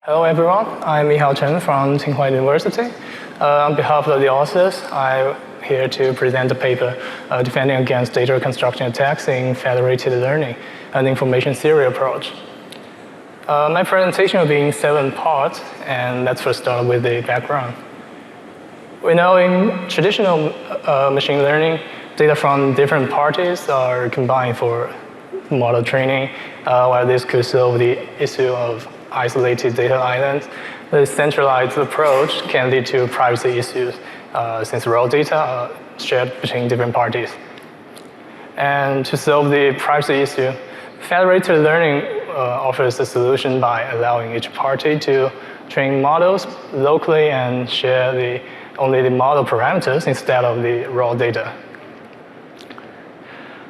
Hello everyone, I'm Mihao Chen from Tsinghua University. On behalf of the authors, I'm here to present a paper defending against data reconstruction attacks in federated learning, an information theory approach. My presentation will be in 7 parts, and let's first start with the background. We know in traditional machine learning, data from different parties are combined for model training, while this could solve the issue of isolated data islands. The centralized approach can lead to privacy issues since raw data are shared between different parties. And to solve the privacy issue, federated learning offers a solution by allowing each party to train models locally and share only the model parameters instead of the raw data.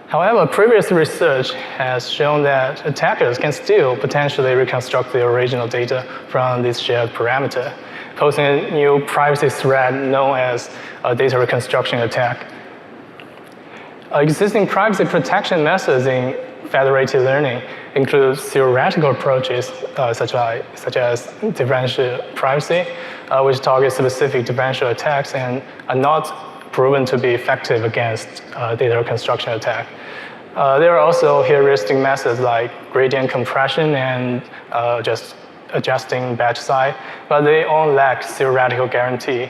However, previous research has shown that attackers can still potentially reconstruct the original data from this shared parameter, posing a new privacy threat known as a data reconstruction attack. Existing privacy protection methods in federated learning include theoretical approaches such as differential privacy, which target specific differential attacks and are not proven to be effective against data reconstruction attack. There are also heuristic methods like gradient compression and just adjusting batch size, but they all lack theoretical guarantee.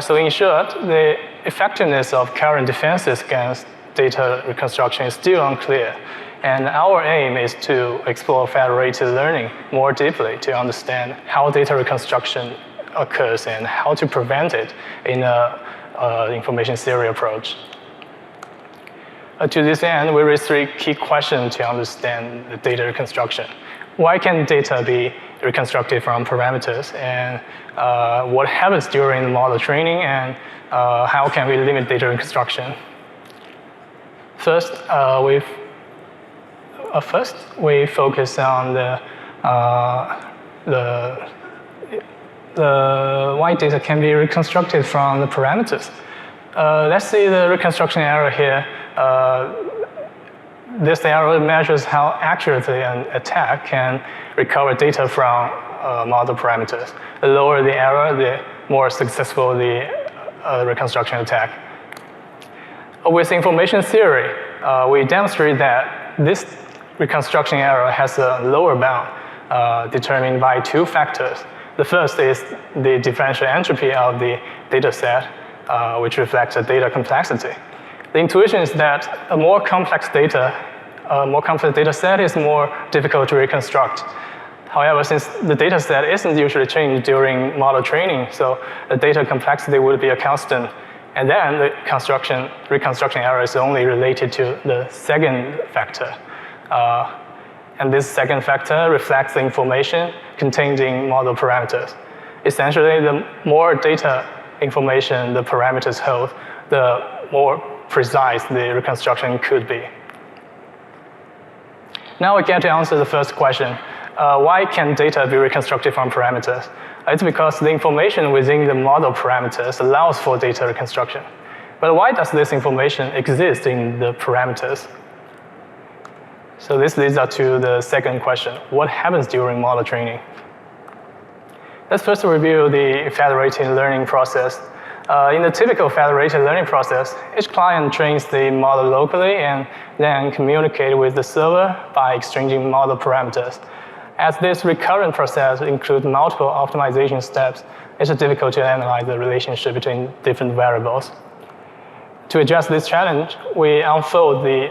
So in short, the effectiveness of current defenses against data reconstruction is still unclear, and our aim is to explore federated learning more deeply to understand how data reconstruction occurs and how to prevent it in an information theory approach. To this end, we raise 3 key questions to understand the data reconstruction. Why can data be reconstructed from parameters, and what happens during the model training, and how can we limit data reconstruction? First, we focus on the why data can be reconstructed from the parameters. Let's see the reconstruction error here. This error measures how accurately an attack can recover data from model parameters. The lower the error, the more successful the reconstruction attack. With information theory, we demonstrate that this reconstruction error has a lower bound determined by 2 factors. The first is the differential entropy of the dataset, which reflects the data complexity. The intuition is that a more complex data set is more difficult to reconstruct. However, since the data set isn't usually changed during model training, so the data complexity would be a constant. And then the reconstruction error is only related to the second factor. And this second factor reflects the information contained in model parameters. Essentially, the more data information the parameters hold, the more precise the reconstruction could be. Now we get to answer the first question. Why can data be reconstructed from parameters? It's because the information within the model parameters allows for data reconstruction. But why does this information exist in the parameters? So this leads us to the second question. What happens during model training? Let's first review the federated learning process. In the typical federated learning process, each client trains the model locally and then communicates with the server by exchanging model parameters. As this recurrent process includes multiple optimization steps, it's difficult to analyze the relationship between different variables. To address this challenge, we unfold the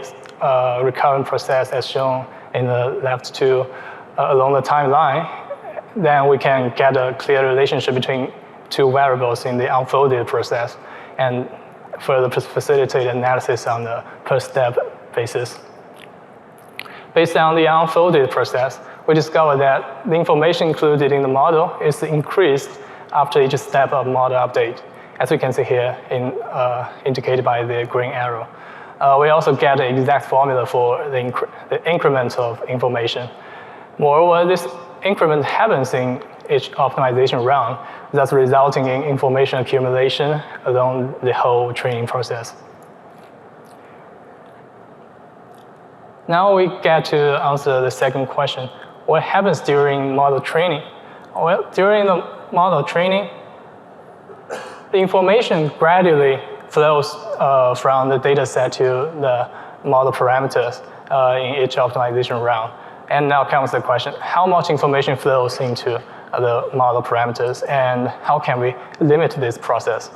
recurrent process as shown in the left 2 along the timeline. Then we can get a clear relationship between 2 variables in the unfolded process and further facilitate analysis on the per-step basis. Based on the unfolded process, we discover that the information included in the model is increased after each step of model update, as we can see here, indicated by the green arrow. We also get an exact formula for the increment of information. Moreover, this increment happens in each optimization round, thus resulting in information accumulation along the whole training process. Now we get to answer the second question. what happens during model training? Well, during the model training, the information gradually flows from the data set to the model parameters in each optimization round. And now comes the question, how much information flows into the model parameters, and how can we limit this process?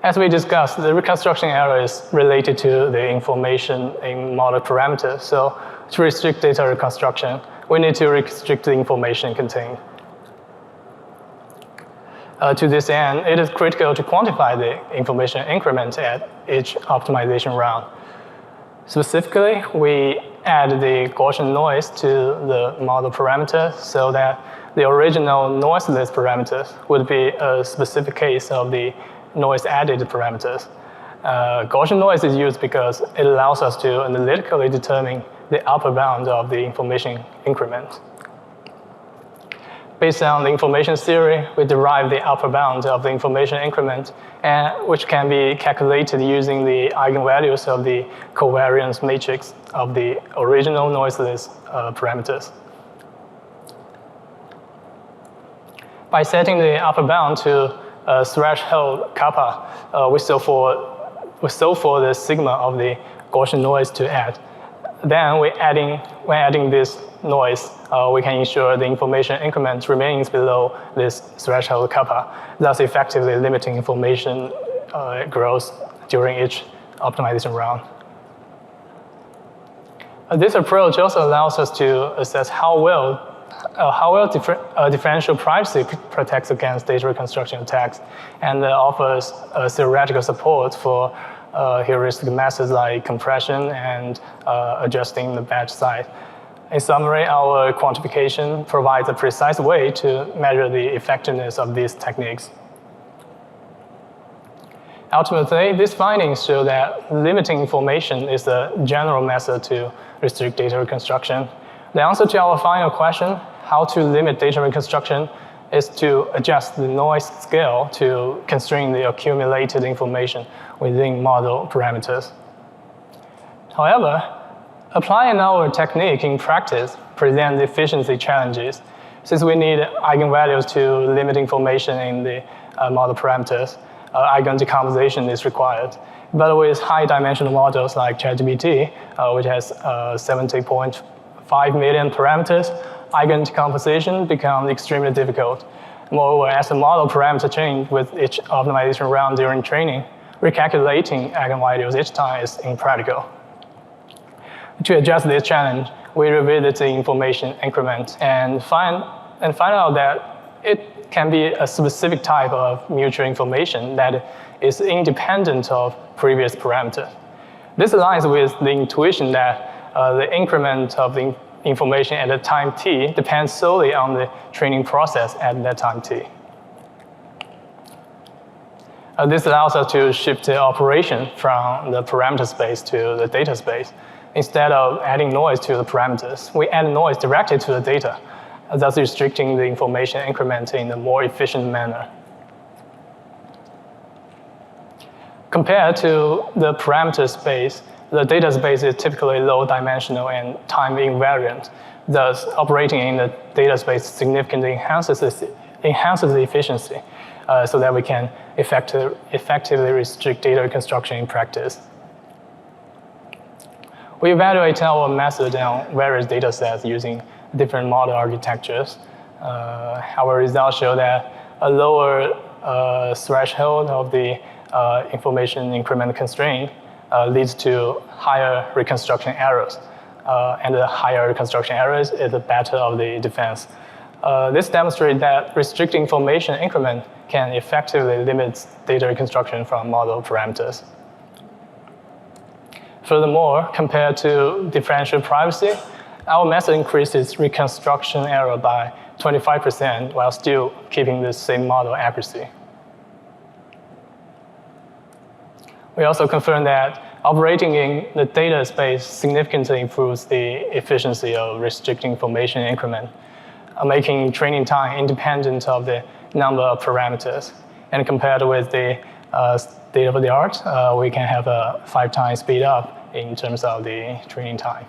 As we discussed, the reconstruction error is related to the information in model parameters. So to restrict data reconstruction, we need to restrict the information contained. To this end, it is critical to quantify the information increment at each optimization round. Specifically, we add the Gaussian noise to the model parameter so that the original noiseless parameters would be a specific case of the noise-added parameters. Gaussian noise is used because it allows us to analytically determine the upper bound of the information increment. Based on the information theory, we derive the upper bound of the information increment, which can be calculated using the eigenvalues of the covariance matrix of the original noiseless parameters. By setting the upper bound to a threshold kappa, we solve for the sigma of the Gaussian noise to add. Then when adding this noise, we can ensure the information increment remains below this threshold kappa, thus effectively limiting information growth during each optimization round. This approach also allows us to assess how well differential privacy protects against data reconstruction attacks, and offers theoretical support for heuristic methods like compression and adjusting the batch size. In summary, our quantification provides a precise way to measure the effectiveness of these techniques. Ultimately, these findings show that limiting information is a general method to restrict data reconstruction. The answer to our final question, how to limit data reconstruction, is to adjust the noise scale to constrain the accumulated information within model parameters. However, applying our technique in practice presents efficiency challenges. Since we need eigenvalues to limit information in the model parameters, eigen decomposition is required. But with high-dimensional models like ChatGPT, which has 70.5 million parameters, eigen decomposition becomes extremely difficult. Moreover, as the model parameter change with each optimization round during training, recalculating eigenvalues each time is impractical. To address this challenge, we revisit the information increment and find out that it can be a specific type of mutual information that is independent of previous parameter. This aligns with the intuition that the increment of the information at the time t depends solely on the training process at that time t. This allows us to shift the operation from the parameter space to the data space. Instead of adding noise to the parameters, we add noise directly to the data, thus restricting the information increment in a more efficient manner. Compared to the parameter space, the data space is typically low-dimensional and time-invariant. Thus, operating in the data space significantly enhances the efficiency so that we can effectively restrict data reconstruction in practice. We evaluate our method on various data sets using different model architectures. Our results show that a lower threshold of the information increment constraint leads to higher reconstruction errors. And the higher reconstruction errors is the better of the defense. This demonstrates that restricting information increment can effectively limit data reconstruction from model parameters. Furthermore, compared to differential privacy, our method increases reconstruction error by 25% while still keeping the same model accuracy. We also confirmed that operating in the data space significantly improves the efficiency of restricting information increment, making training time independent of the number of parameters. And compared with the state-of-the-art, we can have a 5 times speed up in terms of the training time.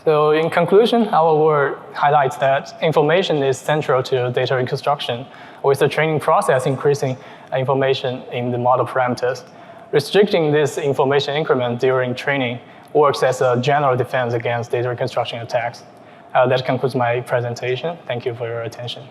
So in conclusion, our work highlights that information is central to data reconstruction, with the training process increasing information in the model parameters. Restricting this information increment during training works as a general defense against data reconstruction attacks. That concludes my presentation. Thank you for your attention.